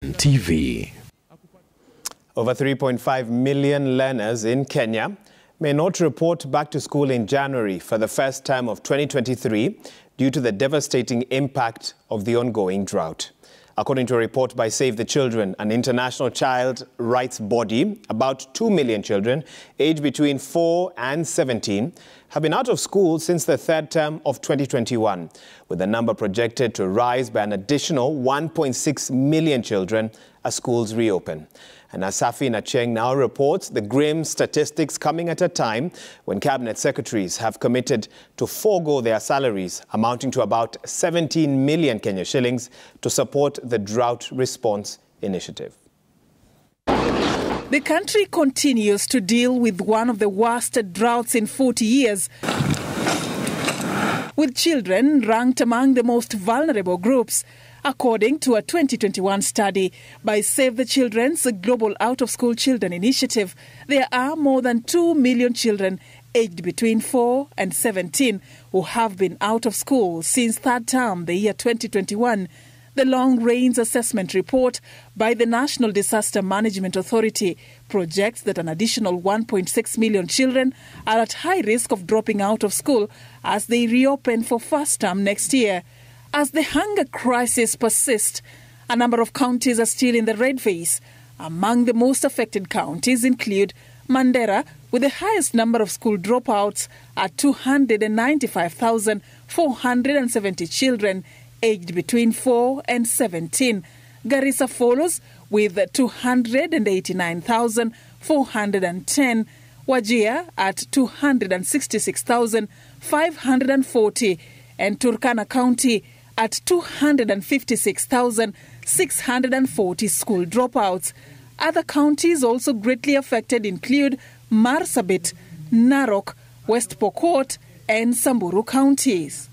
TV. Over 3.5 million learners in Kenya may not report back to school in January for the first time of 2023 due to the devastating impact of the ongoing drought. According to a report by Save the Children, an international child rights body, about 2 million children aged between 4 and 17 have been out of school since the third term of 2021, with the number projected to rise by an additional 1.6 million children as schools reopen. And as Safi Nacheng now reports, the grim statistics coming at a time when cabinet secretaries have committed to forego their salaries, amounting to about 17 million Kenya shillings, to support the drought response initiative. The country continues to deal with one of the worst droughts in 40 years, with children ranked among the most vulnerable groups. According to a 2021 study by Save the Children's Global Out-of-School Children Initiative, there are more than 2 million children aged between 4 and 17 who have been out of school since third term, the year 2021. The Long Range Assessment Report by the National Disaster Management Authority projects that an additional 1.6 million children are at high risk of dropping out of school as they reopen for first term next year. As the hunger crisis persists, a number of counties are still in the red phase. Among the most affected counties include Mandera, with the highest number of school dropouts at 295,470 children aged between 4 and 17. Garissa follows with 289,410. Wajir at 266,540. And Turkana County at 256,640 school dropouts. Other counties also greatly affected include Marsabit, Narok, West Pokot, and Samburu counties.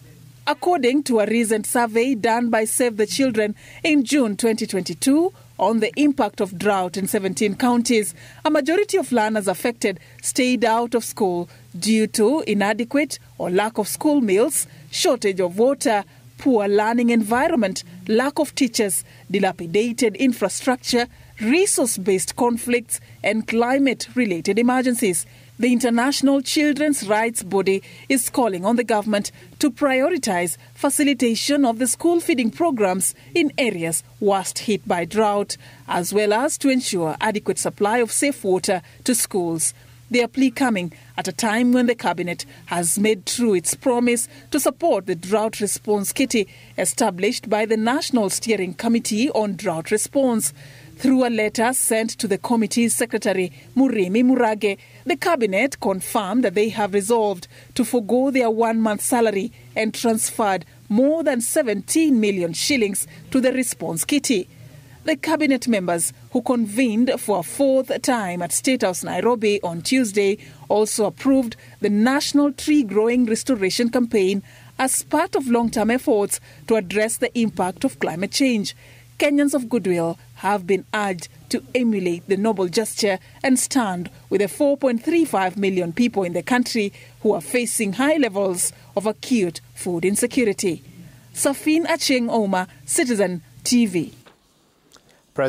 According to a recent survey done by Save the Children in June 2022 on the impact of drought in 17 counties, a majority of learners affected stayed out of school due to inadequate or lack of school meals, shortage of water, poor learning environment, lack of teachers, dilapidated infrastructure, resource-based conflicts, and climate-related emergencies. The International Children's Rights Body is calling on the government to prioritize facilitation of the school feeding programs in areas worst hit by drought, as well as to ensure adequate supply of safe water to schools. Their plea coming at a time when the Cabinet has made true its promise to support the Drought Response Kitty established by the National Steering Committee on Drought Response. Through a letter sent to the committee's secretary, Murimi Murage, the Cabinet confirmed that they have resolved to forego their 1-month salary and transferred more than 17 million shillings to the response kitty. The Cabinet members, who convened for a fourth time at State House, Nairobi on Tuesday, also approved the National Tree Growing Restoration Campaign as part of long-term efforts to address the impact of climate change. Kenyans of goodwill have been urged to emulate the noble gesture and stand with the 4.35 million people in the country who are facing high levels of acute food insecurity. Safin Acheng Oma, Citizen TV.